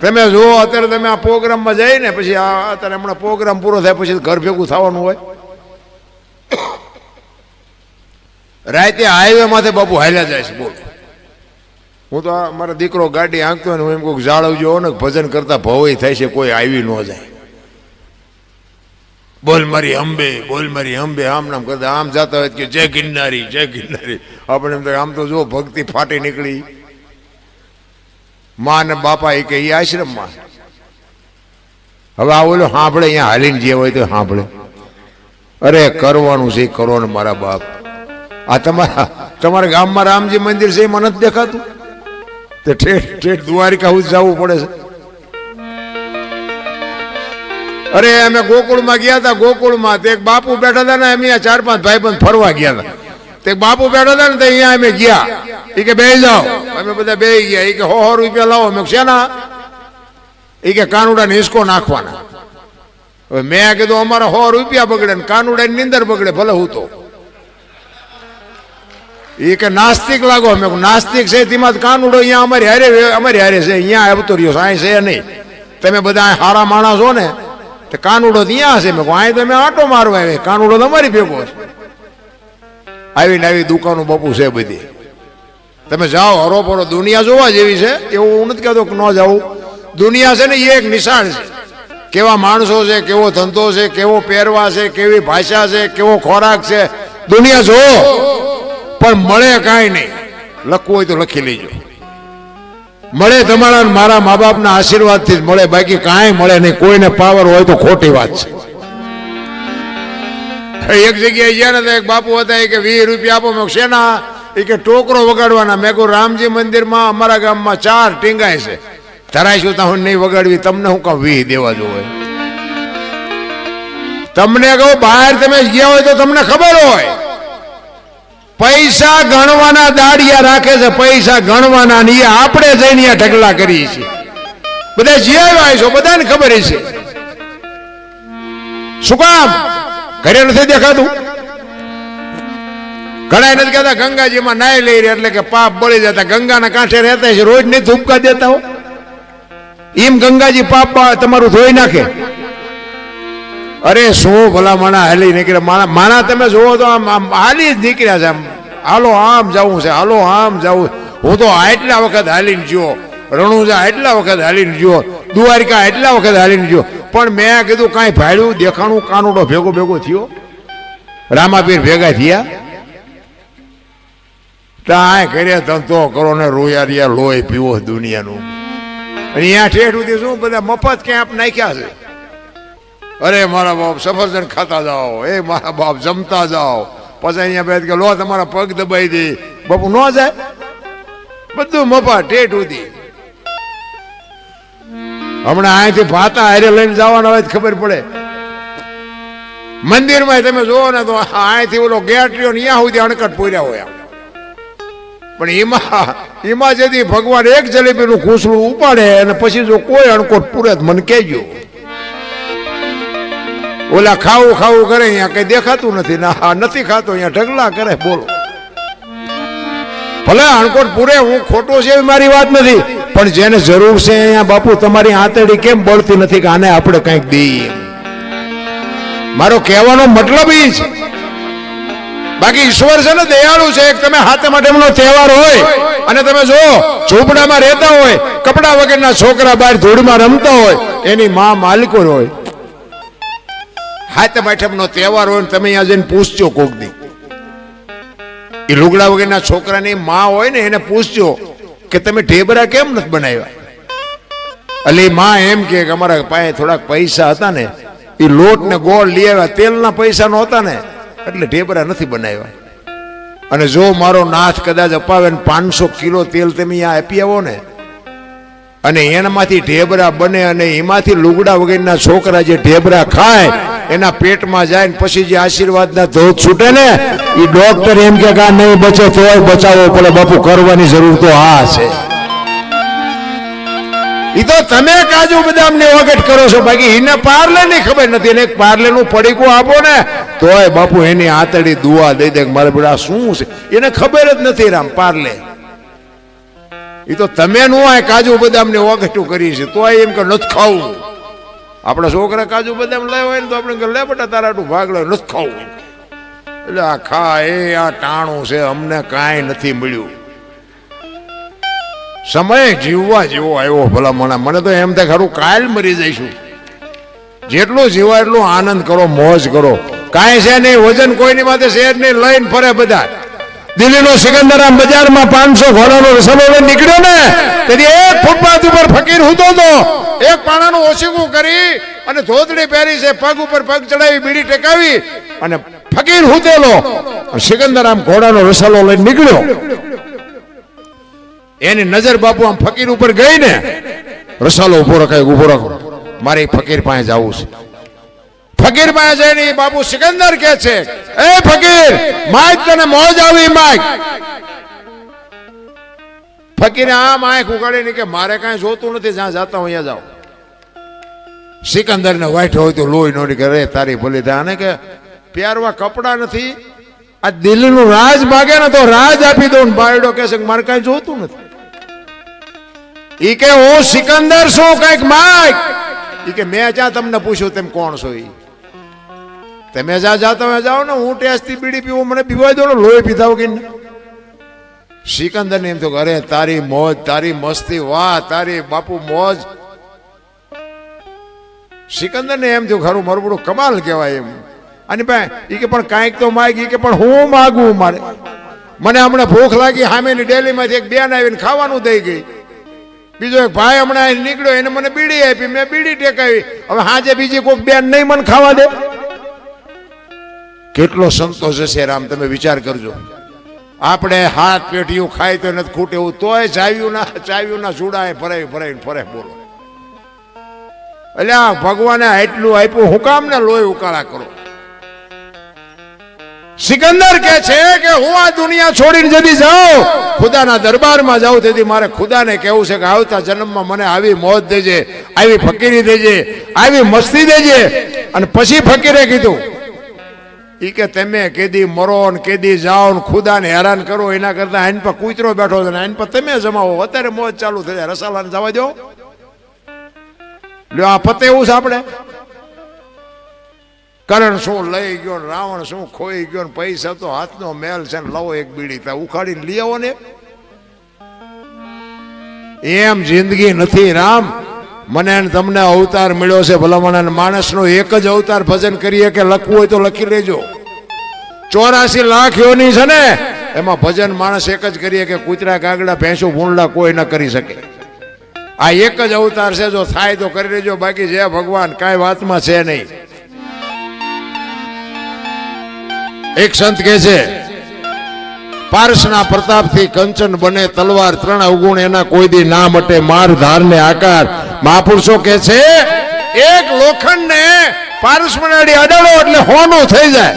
તમે જુઓ અત્યારે તમે આ પ્રોગ્રામમાં જઈને પછી અત્યારે હમણાં પ્રોગ્રામ પૂરો થાય પછી ઘર ભેગું થવાનું હોય. રાતે હાઈવે માથે બાપુ હાલ્યા જાય છે. બોલો, હું તો મારા દીકરો ગાડી હાંકતો હોય ને હું એમ કોઈક જાળવજો ને ભજન કરતા ભવાઈ થાય છે, કોઈ આવી ન જાય. બોલ મારી અંબે, બોલ મારી અંબે, આમ નામ કરતા આમ જતા હોય કે જય ગિરનારી, જય ગિરનારી. આપણે એમ તો આમ તો જો ભક્તિ ફાટી નીકળી. મા ને બાપા એ કે આશ્રમમાં. હવે આ ઓલો સાંભળે, અહીંયા હાલીને જે હોય તો સાંભળે. અરે કરવાનું છે કરો ને મારા બાપ. આ તમારા ગામમાં રામજી મંદિર છે એમાં નથી દેખાતું? તે ઠેઠ ઠેઠ દ્વારિકા સુધી જવું પડે છે. અરે અમે ગોકુળમાં ગયા હતા. ગોકુળમાં તે એક બાપુ બેઠા હતા ને, અમે 4-5 ભાઈબંધ ફરવા ગયા હતા. તે બાપુ બેઠા હતા ને, તો અહીંયા અમે ગયા. એ કે બેસી જાઓ. અમે બધા બેસી ગયા. એ કે 100 રૂપિયા લાવો. મેં શેના? એ કે કાનુડા ને હિસકો નાખવાના. હવે મેં કીધું અમારા 100 રૂપિયા બગડે ને કાનુડા ની નીંદર બગડે, ભલે હું તો. એ કે નાસ્તિક લાગો. મેં નાસ્તિક છે તેમાં કાનુડો અહીંયા અમારી હારે છે, અહીંયા આવતો રહ્યો સાંઈ છે નહીં. તમે બધા હારા માણસ છો ને, તો કાનુડો ત્યાં હશે. મેં અહીં તમે આટો મારવા આવે, કાનુડો તમારી ભેગો છે. આવીને આવી દુકાનો બાપુ છે બધી. તમે જાઓ હરોપરો, દુનિયા જોવા જેવી છે. એવું હું નથી કહેતો કે ન જાઉં. દુનિયા છે ને એ એક નિશાળ છે. કેવા માણસો છે, કેવો ધંધો છે, કેવો પહેરવા છે, કેવી ભાષા છે, કેવો ખોરાક છે. દુનિયા જોવો પણ મળે કાંઈ નહીં. લખવું હોય તો લખી લેજો. મળે તમારા મારા મા બાપના આશીર્વાદથી જ મળે, બાકી કાંઈ મળે નહીં. કોઈને પાવર હોય તો ખોટી વાત છે. એક જગ્યાએ ગયા ને તો એક બાપુ હતા, એ કે 20 રૂપિયા આપો. મેં શેના? એ કે ટોકરો વગાડવાના. મેં કહું રામજી મંદિરમાં અમારા ગામમાં 4 ટીંગાય છે, ધરાઈશું તો હું નહીં વગાડવી. તમને હું કામ 20 દેવા જોવે? તમને કહું બહાર તમે ગયા હોય તો તમને ખબર હોય. પૈસા ગણવાના દાડિયા રાખે છે, પૈસા ગણવાના ને આપણે જઈને ઢગલા કરીએ છીએ. બધા જીવ્યા છો, બધાને ખબર છે. શું કામ? ઘરે નથી દેખાતું? ઘણા નથી કહેતા ગંગાજીમાં નાય લઈ રહ્યા એટલે કે પાપ બળી જતા. ગંગાના કાંઠે રહેતા છે, રોજ નહીં ધૂપકા દેતા હો. એમ ગંગાજી પાપ તમારું ધોઈ નાખે? અરે શું ભલા માણા હાલી નીકળ્યા. માણા તમે જોવો તો આમ હાલી જ નીકળ્યા છે. આમ હાલો આમ જવું છે, હાલો આમ જવું. હું તો આટલા વખત હાલીને ગયો, રણુજા એટલા વખત હાલીને ગયો, દ્વારિકા એટલા વખત હાલીને ગયો. પણ મેં કીધું કાંઈ ભાડ્યું દેખાણું? કાનુડો ભેગો થયો, રામાપીર ભેગા થયા. ત્યાં કરે ધંધો કરો ને રોયા લોહી પીવો દુનિયાનું. અહીંયા ઠેઠ સુધી શું બધા મફત ક્યાંપ નાખ્યા છે. અરે મારા બાપ સફરજન ખાતા જાઓ, એ મારા બાપ જમતા જાઓ. પછી અહીંયા બેઠ કે લો તમારા પગ દબાઈ દે. બાપુ ન જાય, બધું મફત ઠેઠ સુધી. હમણાં અહીંથી ભાતા હારે લઈને જવાના હોય ખબર પડે. મંદિરમાં તમે જોવો ને તો અહીંથી ઓલો ગેટ રહ્યો ને ત્યાં સુધી અણકટ પૂર્યા હોય. પણ એમાં જેથી ભગવાન એક જલેબીનું ખુસલું ઉપાડે અને પછી જો કોઈ અણકોટ પૂરે મને કહેજો. ઓલા ખાવું કરે, અહીંયા કઈ દેખાતું નથી. ના નથી ખાતો, અહીંયા ઢગલા કરે. બોલો, ભલે અણકોટ પૂરે, હું ખોટો છે એવી મારી વાત નથી. પણ જેને જરૂર છે અહીંયા બાપુ તમારી આંતરડી કેમ બળતી નથી કે આને આપણે કંઈક દઈએ? મારો કહેવાનો મતલબ એ છે. બાકી ઈશ્વર છે ને દયાળુ છે. તમે હાથે માટેનો તહેવાર હોય અને તમે જો ઝૂંપડામાં રહેતા હોય, કપડા વગરના છોકરા બહાર ધૂળમાં રમતા હોય, એની માં માલિકો હોય. હાથે માટેનો તહેવાર હોય ને તમે અહીંયા જઈને પૂછજો કોક દી. એ લુગડા વગરના છોકરાની માં હોય ને એને પૂછજો કે તમે ઢેબરા કેમ નથી બનાવ્યા? એટલે માં એમ કે અમારા પાસે થોડાક પૈસા હતા ને, એ લોટ ને ગોળ લઈ આવ્યા, તેલના પૈસા નહોતા ને એટલે ઢેબરા નથી બનાવ્યા. અને જો મારો નાથ કદાચ અપાવે ને 500 કિલો તેલ તમે અહીંયા આપી આવો ને, અને એનામાંથી ઢેબરા બને અને એમાંથી લુગડા વગરના છોકરા જે ઢેબરા ખાય એના પેટમાં જાય ને પછી જે આશીર્વાદના ધોધ છૂટે ને, એ ડોક્ટર એમ કે નહીં બચે તોય બચાવવો પડે. બાપુ કરવાની જરૂર તો આ છે. એ તો તમે કાજુ બદામ ને વગટ કરો છો, બાકી એને પાર્લે ની ખબર નથી. એને પાર્લે નું પડીકું આપો ને તોય બાપુ એની આતડી દુઆ દઈ દે મારે બેટા શું છે, એને ખબર જ નથી. રામ પાર્લે એ તો તમે નો આ કાજુ બદામ ને ઓગઠું કરી છે તો એમ કે નથી ખાવું. આપણા છોકરા કાજુ બદામ લાવ્યા હોય ને તો આપણે લે બેટા તારા આટલું ભાગ લે નથી ખાવું. એટલે આ ખા એ આ ટાણું છે અમને કાંઈ નથી મળ્યું. સમય જીવવા જેવો આવ્યો ભલા મને તો એમ થાય ખરું કાલ મરી જઈશું. જેટલું જીવા એટલું આનંદ કરો, મોજ કરો. કાંઈ છે નહીં, વજન કોઈની માથે શેર નહીં, લઈને ફરે બધા. દિલ્હીનો સિકંદરામ બજારમાં 500 ઘોડાનો રસલો લઈને નીકળ્યો ને તેથી એક ફૂટપાથ ઉપર ફકીર હૂતો હતો. એક પાણાનું ઓછીકું કરી અને ધોતડી પહેરી છે, પગ ઉપર પગ ચડાવી, બીડી ટેકાવી અને ફકીર હૂતેલો સિકંદરામ ઘોડાનો રસલો લઈને નીકળ્યો. એની નજર બાપુ આમ ફકીર ઉપર ગઈ ને, રસાલો ઉભો રખાય, ઉભો રાખો, મારે ફકીર પાસે જવું છે. ફકીર પાસે જઈને બાપુ સિકંદર કે છે, એ ફકીર માઈક તને મોજ આવી માઈક. ફકીરે આમ આંખ ઉગાડીને કે મારે કાંઈ જોતું નથી, જ્યાં જાતા હું અહીંયા જાઉં. સિકંદર ને વાઈટ હોય તો લોહી નો નીકળે, તારી ભલી થાય. અને કે પ્યારવા કપડા નથી, આ દિલ્હીનું રાજ માગે ને તો રાજ આપી દઉં. બાયડો કે છે મારે કાંઈ જોતું નથી. ઈ કે હું સિકંદર છું, કઈક માઈક. ઈ કે મેં જ્યાં તમને પૂછ્યું તેમ કોણ છો? ઈ તમે જ્યાં જાતા હોય જાઓ ને, હું ટેસ્ટથી બીડી પીવું, મને પીવાય દો, લોહી પીધા વગર. સિકંદર ને એમ તો અરે તારી મોજ, તારી મસ્તી, વાહ તારી બાપુ મોજ. સિકંદર ને એમ થયું ખરું મારું બધું કમાલ કહેવાય એમ. અને ભાઈ ઈ કે પણ કાંઈક તો માગી, કે પણ હું માગું, મારે મને હમણાં ભૂખ લાગી, સામેની ડેલીમાંથી એક બેન આવીને ખાવાનું દઈ ગઈ. બીજો એક ભાઈ હમણાં નીકળ્યો, એને મને બીડી આપી, મેં બીડી ટેકાવી. હવે હાજે બીજી કોઈક બેન નહીં મને ખાવા દે. કેટલો સંતોષ હશે રામ, તમે વિચાર કરજો. આપણે હાથ પેટીયું ખાય તો નથી ખૂટે એવું, તોય ચાવ્યું ના ચૂડા ભરાઈને ફરે. બોલો એટલે આ ભગવાને આટલું આપ્યું, હું કામ ને લોહી ઉકાળા કરો. સિકંદર કે છે કે હું આ દુનિયા છોડીને જતી જાઉં, ખુદાના દરબારમાં જાઉં, તેથી મારે ખુદાને કહેવું છે કે આવતા જન્મમાં મને આવી મોજ દેજે, આવી ફકીરી દેજે, આવી મસ્તી દેજે. અને પછી ફકીરે કીધું, ઈ કે તમે કેદી મરો ને કેદી જાઓ ને ખુદાને હેરાન કરો, એના કરતા આઈન પર કૂતરો બેઠો છે ને આઈન પર તમે જમાવો. અત્યારે મોજ ચાલુ થઈ જાય, રસાલાને જવા દો. લ્યો આ પતે એવું છે આપણે. કરણ શું લઈ ગયો, રાવણ શું ખોઈ ગયો, પૈસા તો હાથનો મેલ છે ને, લવો એક બીડી ત્યાં ઉખાડીને લઈ આવો ને. એમ જિંદગી નથી રામ. મને તમને અવતાર મળ્યો છે ભલામણ, માણસનો એક જ અવતાર ભજન કરીએ કે લખવું હોય તો લખી લેજો. 84 લાખ યોની છે ને, એમાં ભજન માણસ એક જ કરીએ કે કૂતરા કાગડા ભેંસું ભૂંડલા કોઈ ન કરી શકે. આ એક જ અવતાર છે, જો થાય તો કરી લેજો, બાકી જય ભગવાન કાંઈ વાતમાં છે નહીં. એક સંત કહે છે, પારસના પ્રતાપથી કંચન બને તલવાર, 3 અવગુણ એના કોઈ દી ના મટે, માર ધાર ને આકાર. મહાપુરુષો કે છે એક લોખંડ ને પારસ મનાડી અડાડો એટલે હોનું થઈ જાય.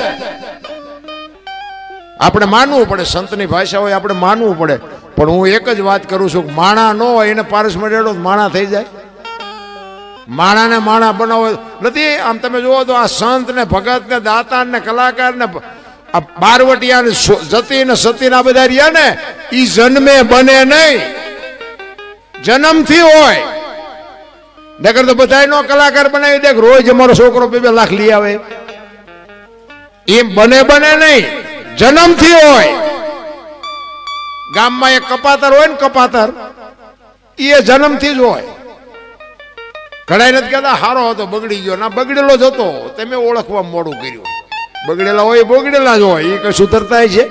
આપણે માનવું પડે, સંતની ભાષા હોય આપણે માનવું પડે. પણ હું એક જ વાત કરું છું, માણા ન હોય એને પારસ મનાડો માણા થઈ જાય. માણાને માણા બનાવો નથી. આમ તમે જુઓ તો આ સંત ને ભગત ને દાતાર ને કલાકાર ને આ બારવટિયા ને જતી ને સતી ના બધા રહ્યા ને, ઈ જન્મે બને નહીં, જન્મથી હોય. નકર તો બધા નો કલાકાર બનાવી દે, રોજ અમારો છોકરો 2 લાખ લઈ આવે. એમ બને નહીં, જન્મથી હોય. ગામમાં એક કપાતર હોય ને, કપાતર એ જન્મથી જ હોય. ઘણા નથી કહેતા હારો હતો બગડી ગયો, ના બગડેલો જ હતો, તમે ઓળખવા મોડું કર્યું. બગડેલા હોય બગડેલા જ હોય, એ કઈ સુધરતા છે.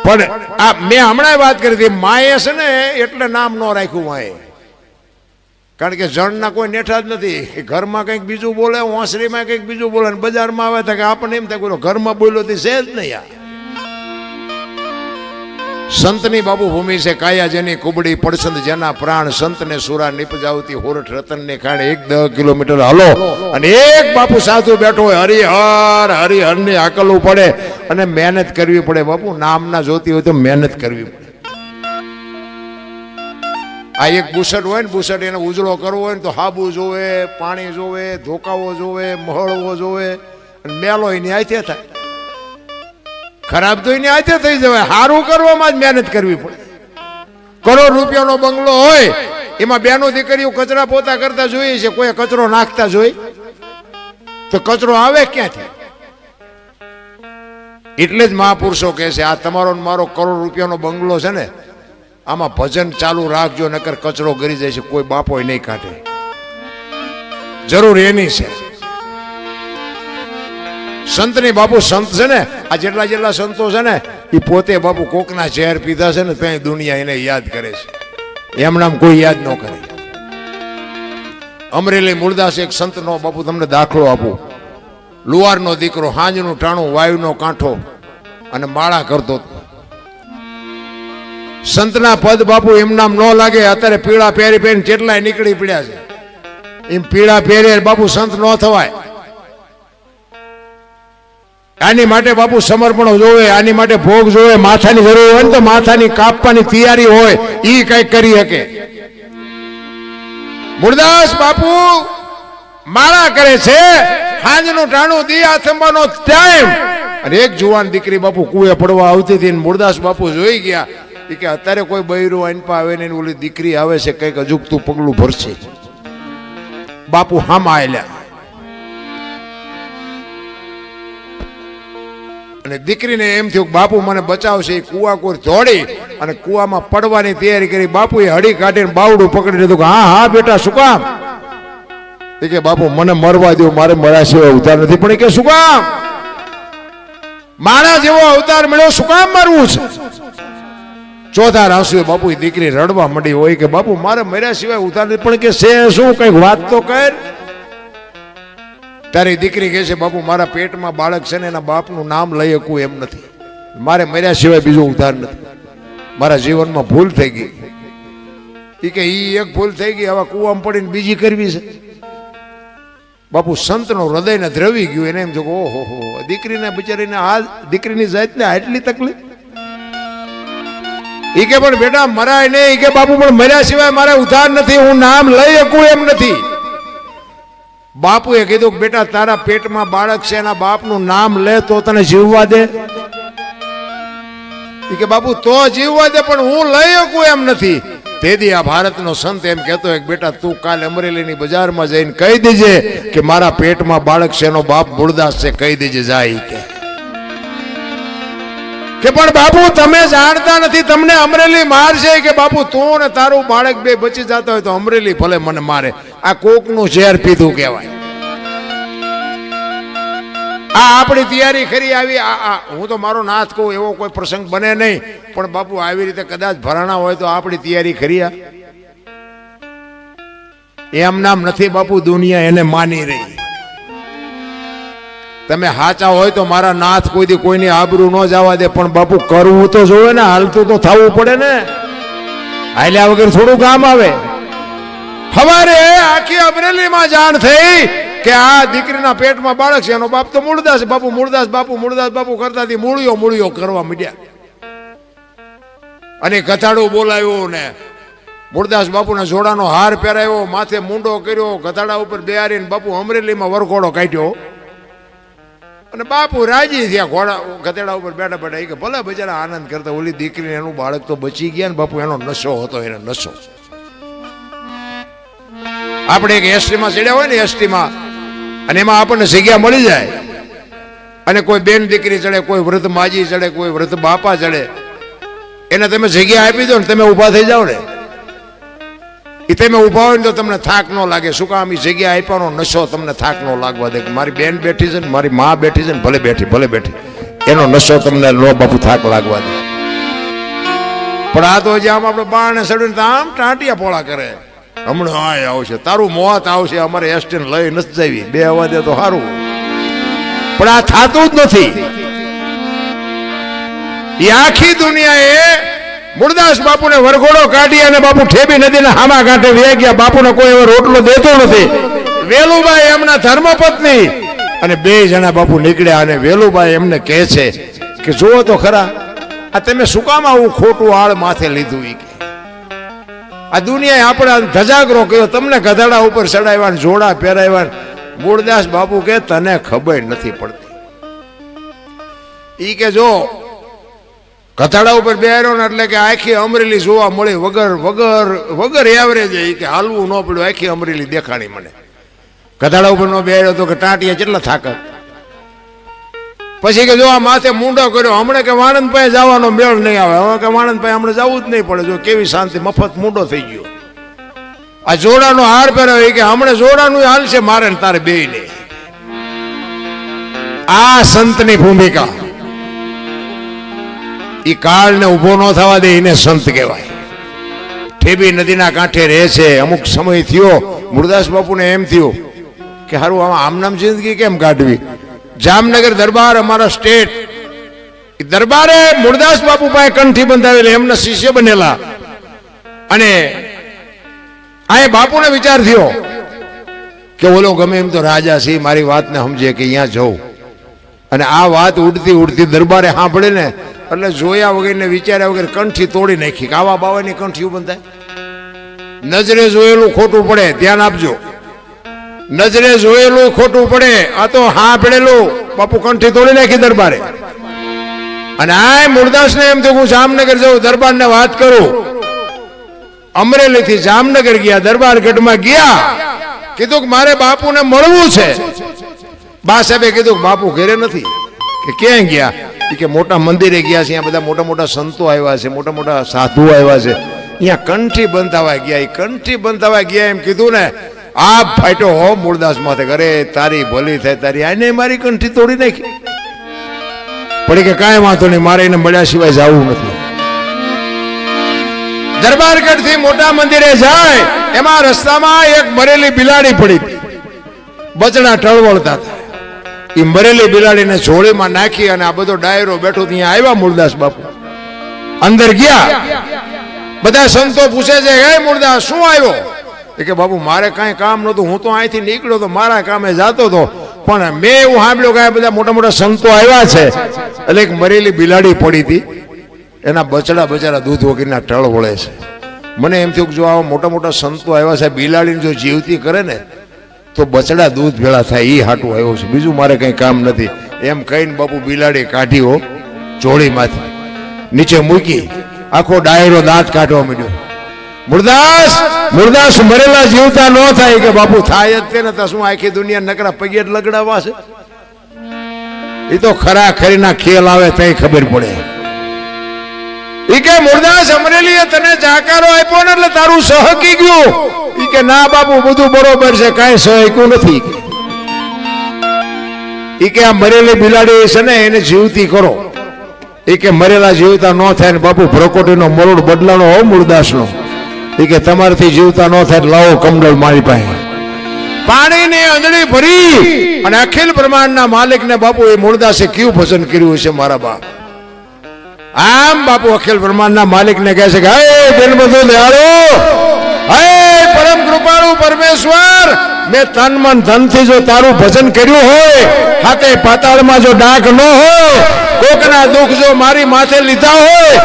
પણ આ મેં હમણાં વાત કરી હતી, માએ છે ને એટલે નામ ન રાખ્યું માએ, કારણ કે જણના કોઈ નેઠા જ નથી. ઘરમાં કંઈક બીજું બોલે, ઓસરીમાં કંઈક બીજું બોલે, બજારમાં આવે તો કે આપણને એમ થાય ઘરમાં બોલ્યો તે છે જ નહીં. આ સંતની બાબુ ભૂમિ છે, કાયા જેની કુબડી પડસંદ જેના પ્રાણ, સંતને સુરા નિપજાવતી હોરઠ રતનને ખાણે. 10 કિલોમીટર હલો અને એક બાપુ સાધુ બેઠો હોય, હરિહર ની આકલવું પડે અને મહેનત કરવી પડે. બાપુ નામના જોતી હોય તો મહેનત કરવી પડે. આ એક બુસટ હોય ને, બુસટ એને ઉજળો કરવો હોય ને તો હાબુ જોવે, પાણી જોવે, ધોકાવો જોવે, મહળવો જોવે, અને મેલો એની આથે થાય. ખરાબ તો એને આજે થઈ જવાય, સારું કરવામાં જ મહેનત કરવી પડે. કરોડ રૂપિયાનો બંગલો હોય, એમાં બેનો દીકરીઓ કચરા પોતા કરતા જોઈએ છે, કોઈ કચરો નાખતા જોઈ તો કચરો આવે ક્યાંથી? એટલે જ મહાપુરુષો કહે છે આ તમારો મારો કરોડ રૂપિયાનો બંગલો છે ને, આમાં ભજન ચાલુ રાખજો, નકર કચરો ગરી જાય છે, કોઈ બાપો નહીં કાઢે. જરૂર એની છે. સંતની બાપુ સંત છે ને, આ જેટલા સંતો છે ને એ પોતે બાપુ કોકના ઝેર પીધા છે ને ત્યાં દુનિયા એને યાદ કરે છે, એમનામ કોઈ યાદ ન કરે. અમરેલી મૂળદાસ એક સંતનો બાપુ તમને દાખલો આપું. લુહારનો દીકરો, હાંજનું ટાણું, વાયુનો કાંઠો અને માળા કરતો. સંતના પદ બાપુ એમ નામ ન લાગે. અત્યારે પીળા પહેરી પહેરીને કેટલાય નીકળી પડ્યા છે, એમ પીળા પહેરે બાપુ સંત ન થવાય. આની માટે બાપુ સમર્પણો જોવે, આની માટે ભોગ જોવે, માથાની જરૂર હોય ને તો માથાની કાપવાની તૈયારી હોય, એ કઈક કરી શકે. મૂળદાસ બાપુ માળા કરે છે, હાંજનું ટાણું દિયા થંબાનો ટાઈમ, અને એક જુવાન દીકરી બાપુ કુએ પડવા આવતી હતી. મૂળદાસ બાપુ જોઈ ગયા કે અત્યારે કોઈ બૈરું અનપા આવે ને ઓલી દીકરી આવે છે, કઈક અજુકતું પગલું ભરશે. બાપુ હામાં આયલા અને દીકરીને એમ થયું બાપુ મને બચાવશે. કુવા કોર દોડી અને કુવામાં પડવાની તૈયારી કરી. બાપુએ હળી કાઢીને બાવડું પકડી લીધું કે હા હા બેટા શું કામ? કે બાપુ મને મરવા દો, મારે મરા સિવાય અવતાર નથી. પણ કે શું કામ? મારા જેવો અવતાર મળ્યો, શું કામ મરવું છે? ચોથા રાસુએ બાપુ દીકરી રડવા માંડી હોય કે બાપુ મારે મર્યા સિવાય ઉતાર નથી. પણ કે છે શું, કઈક વાત તો કર. તારી દીકરી કહે છે બાપુ મારા પેટમાં બાળક છે ને એના બાપનું નામ લઈ શકું એમ નથી, મારે મર્યા સિવાય બીજો ઉધાર નથી, મારા જીવનમાં ભૂલ થઈ ગઈ. એ કે ઈ એક ભૂલ થઈ ગઈ, હવે કુવામાં પડીને બીજી કરવી છે. બાપુ સંતનો હૃદયને દ્રવી ગયું. એને એમ થયું ઓહો હો, દીકરીને બિચારીને આ દીકરીની જાતને આટલી તકલીફ. એ કે પણ બેટા મરાય નહીં. કે બાપુ પણ મર્યા સિવાય મારે ઉધાર નથી, હું નામ લઈ શકું એમ નથી. બાપુએ કીધું કે બેટા તારા પેટમાં બાળક છે, એના બાપનું નામ લે તો તને જીવવા દે. કે બાપુ તો જીવવા દે, પણ હું લઈ શકું એમ નથી. તેથી આ ભારતનો સંત એમ કહેતો એક બેટા તું કાલે અમરેલીની બજારમાં જઈને કહી દેજે કે મારા પેટમાં બાળક છે, એનો બાપ મૂળદાસ છે, કહી દેજે જાય. કે પણ બાપુ તમે જાણતા નથી, તમને અમરેલી મારશે. કે બાપુ તું ને તારું બાળક બે બચી જતા હોય તો અમરેલી ભલે મને મારે, આ કોકનું ઝેર પીધું કહેવાય. આ આપણી તૈયારી ખરી આવી. હું તો મારો નાથ કહું એવો કોઈ પ્રસંગ બને નહીં, પણ બાપુ આવી રીતે કદાચ ભરાણા હોય તો આપણી તૈયારી ખરી. એમ નામ નથી બાપુ, દુનિયા એને માની રહી. તમે હાચા હોય તો મારા નાથ કોઈ દી કોઈની આબરૂ ન જવા દે, પણ બાપુ કરવું તો જોવે ને, હાલતું તો થવું પડે ને. હાલ્યા વગર થોડું કામ આવે. હવારે આખી અમરેલીમાં જાણ થઈ કે આ દીકરીના પેટમાં બાળક છે, એનો બાપ તો મૂળદાસ. બાપુ મૂળદાસ બાપુ મૂળદાસ બાપુ કરતાથી મૂળિયો કરવા માંડ્યા. અને ગધાડું બોલાવ્યો ને મૂળદાસ બાપુના જોડાનો હાર પહેરાયો, માથે મૂંડો કર્યો, ગધાડા ઉપર બેહારીને બાપુ અમરેલીમાં વરઘોડો કાઢ્યો. અને બાપુ રાજી થયા. ઘોડા ગધેડા ઉપર બેઠા બેઠા કે ભલે બજારા આનંદ કરતા. ઓલી દીકરીને એનું બાળક તો બચી ગયા ને બાપુ, એનો નશો હતો, એનો નશો. આપણે એક એસટીમાં ચડ્યા હોય ને, એસટીમાં, અને એમાં આપણને જગ્યા મળી જાય, અને કોઈ બેન દીકરી ચડે, કોઈ વૃદ્ધ માજી ચડે, કોઈ વૃદ્ધ બાપા ચડે, એને તમે જગ્યા આપી દો ને તમે ઊભા થઈ જાઓ ને, એ તમે ઊભા હોય ને તો તમને થાક ન લાગે. શું કામ? એ જગ્યા આપ્યાનો નશો તમને થાક ન લાગવા દે. મારી બેન બેઠી છે ને, મારી મા બેઠી છે ને, ભલે બેઠી, એનો નશો તમને નો બાપુ થાક લાગવા દે. પણ આ તો જે આમ આપણે બાણે ચડીને તો આમ ટાંટિયા પોળા કરે. હમણાં આ આવશે, તારું મોત આવશે, અમારે એસટીને લઈ નથી જાવી, બે આવવા દે તો સારું. પણ આ થતું જ નથી. એ આખી દુનિયાએ મૂળદાસ બાપુને વરઘોડો કાઢી અને બાપુ ઠેબી નદીના હામા કાંઠે વે ગયા. બાપુને કોઈ એવો રોટલો દેતો નથી. વેલુબાઈ એમના ધર્મપત્ની અને બે જણા બાપુ નીકળ્યા. અને વેલુબાઈ એમને કહે છે કે જુઓ તો ખરા, આ તમે શું કામ આવું ખોટું આળ માથે લીધું? આ દુનિયાએ આપણા ધજાગરો કર્યો, તમને ગધાડા ઉપર ચડાવ્યા, જોડા પહેરાવ્યા. મૂળદાસ બાપુ કે તને ખબર નથી પડતી. ઈ કે જો કથાડા ઉપર બેહાર્યો ને એટલે કે આખી અમરેલી જોવા મળી વગર વગર વગર એવરેજ. એ કે હાલવું ન પડ્યું, આખી અમરેલી દેખાણી મને. કથાડા ઉપર નો બેહાર્યો તો કે ટાંટિયા કેટલા થાકત. પછી કે જો આ માથે મૂંડો કર્યો, હમણાં કે વાણંદ પાસે જવાનો મેળ નહીં આવે, હવે કે વાણંદ પાસે હમણાં જવું જ નહીં પડે. જો કેવી શાંતિ, મફત મૂંડો થઈ ગયો. આ જોડાનો હાર પહેર્યો કે હમણાં જોડાનું હાલશે મારે ને તારે બે ને. આ સંતની ભૂમિકા. ઈ કાળને ઉભો ન થવા દે એને સંત કહેવાય. ઠેબી નદીના કાંઠે રહે છે. અમુક સમય થયો મુરદાસ બાપુને એમ થયું કે હારું આમનામ જિંદગી કેમ કાઢવી. જામનગર દરબાર અમારા સ્ટેટ દરબારે મુરદાસ બાપુ પાસે કંઠી બંધાવેલી, એમના શિષ્ય બનેલા. અને આ બાપુને વિચાર થયો કે ઓલો ગમે એમ તો રાજા છે, મારી વાતને સમજે કે અહીંયા જવું. અને આ વાત ઉડતી ઉડતી દરબારે સાંભળે ને એટલે જોયા વગર ને વિચાર્યા વગર કંઠી તોડી નાખી. કે આવા બાવાની કંઠીઓ બંધાય? નજરે જોયેલું ખોટું પડે, ધ્યાન આપજો. નજરે જોયેલું ખોટું પડે. આ તો હા પડેલું. બાપુ કંઠી તોડી નાખી દરબારે. અને આ મુરદાસ ને એમ થયું હું જામનગર જાઉં, દરબાર ને વાત કરું. અમરેલી થી જામનગર ગયા, દરબાર ગઢમાં ગયા. કીધું કે મારે બાપુને મળવું છે. બા સાહેબે કીધું કે બાપુ ઘરે નથી. કે ક્યાં ગયા? કે મોટા મંદિરે ગયા છે, અહીંયા બધા મોટા મોટા સંતો આવ્યા છે, મોટા મોટા સાધુ આવ્યા છે, અહીંયા કંઠી બંધાવા ગયા. એ કંઠી બંધાવા ગયા એમ કીધું ને આ ફાટ્યો હો મુરદાસ માથે. અરે તારી ભલી થાય તારી, આને મારી કંઠી તોડી નાખી. પડી કે કાંઈ વાંધો નહીં, મારે એને મળ્યા સિવાય જવું નથી. દરબારગઢ થી મોટા મંદિરે જાય એમાં રસ્તામાં એક મરેલી બિલાડી પડી. બચડા ટળવળતા હતા. એ મરેલી બિલાડીને જોડીમાં નાખી અને આ બધો ડાયરો બેઠો ત્યાં આવ્યા મુરદાસ બાપુ. અંદર ગયા. બધા સંતો પૂછે છે હે મુરદાસ શું આવ્યો? કે બાપુ મારે કાંઈ કામ નહોતું, હું તો અહીંથી નીકળ્યો તો મારા કામે જતો હતો, પણ મેં એવું સાંભળ્યું કે બધા મોટા મોટા સંતો આવ્યા છે. એટલે એક મરેલી બિલાડી પડી હતી, એના બચડા બચારા દૂધ વગરના ટળ વળે છે. મને એમ થયું કે જો આવા મોટા મોટા સંતો આવ્યા છે, બિલાડીને જો જીવતી કરે ને તો બચડા દૂધ ભેળા થાય. એ હાટું આવ્યો છે, બીજું મારે કંઈ કામ નથી. એમ કહીને બાપુ બિલાડી કાઢી હો જોડીમાંથી નીચે મૂકી. આખો ડાયરો દાંત કાઢવા માંડ્યો. મુરદાસ મુરદાસ મરેલા જીવતા ન થાય. કે બાપુ થાય જ તેને તો શું આખી દુનિયા નકરા પગે લગડાવા છે? એ તો ખરા ખરીના ખેલ આવે તઈ ખબર પડે. ઈ કે મુરદાસ અમરેલીએ તને જાકારો આપ્યો ને એટલે તારું સહકી ગયું. ઈ કે ના બાપુ બધું બરોબર છે, કાંઈ સહક્યું નથી. ઈ કે આ મરેલી બિલાડી છે ને એને જીવતી કરો. ઈ કે મરેલા જીવતા ન થાય ને બાપુ ભ્રકોટીનો મરોડ બદલાનો હો મુરદાસનો. ઈ કે તમારાથી જીવતા ન થાય લાવો કમડળ મારી પાસે. પાણીની અંજળી ભરી અને અખિલ બ્રહ્માંડના માલિકને બાપુ એ મુરદાસે કયું ભજન કર્યું છે મારા બાપ. આમ બાપુ અખિલ બ્રહ્માંડના માલિકને કહે છે કે હે દિન બધું દયાળો, હે પરમ કૃપાળુ પરમેશ્વર, મેં તન મન ધનથી જો તારું ભજન કર્યું હોય, હાથે પાતાળમાં જો ડાઘ ન હોય, કોકના દુઃખ જો મારી માથે લીધા હોય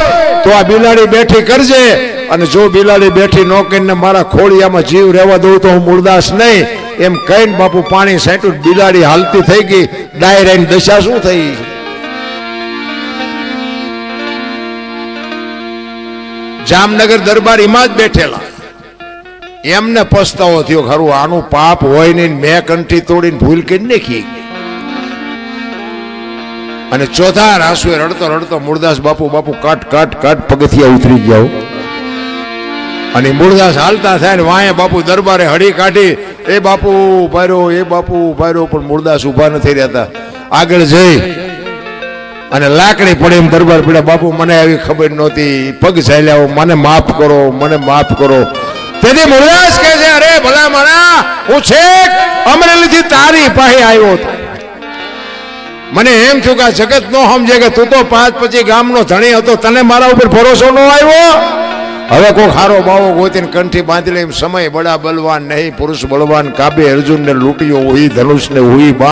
તો આ બિલાડી બેઠી કરજે. અને જો બિલાડી બેઠી ન કરીને મારા ખોળિયામાં જીવ રહેવા દઉં તો હું મુરદાસ નહીં. એમ કહીને બાપુ પાણી સાંટ્યું, બિલાડી હાલતી થઈ ગઈ. ડાયરાની દશા શું થઈ? જામનગર દરબાર એમાં જ બેઠેલા. એમને પસ્તાવો થયો, ખરું આનું પાપ હોય નહીં, મેં કંઠી તોડીને ભૂલ કરી નાખી. અને ચોથા રાસુએ રડતો રડતો મુરદાસ બાપુ કાટ કાટ કાટ પગથિયા ઉતરી ગયા. અને મુરદાસ હાલતા થાય ને વાંહે બાપુ દરબારે હળી કાઢી. એ બાપુ ઉભા રહ્યો, એ બાપુ ઉભા રહ્યો, પણ મુરદાસ ઉભા નથી રહેતા. આગળ જઈ અને લાકડી પડે એમ દરબાર પડ્યા. બાપુ મને આવી ખબર નહોતી, પગ ચાલ્યા, મને માફ કરો, મને માફ કરો. તેથી મુરદાસ કહે છે અરે ભલા માણા, હું છેક અમરેલીથી તારી પાસે આવ્યો હતો. મને એમ થયું કે જગત નો સમજે કે તું તો 5-25 ગામનો ધણી હતો, તને મારા ઉપર ભરોસો ન આવ્યો. હવે કોઈ ખારો બાવો ગોતીને કંઠી બાંધી લે. સમય બડા બલવાન નહીં, પુરુષ બળવાન, કાબે અર્જુન ને લૂંટ્યો, હુઈ ધનુષ ને હુઈ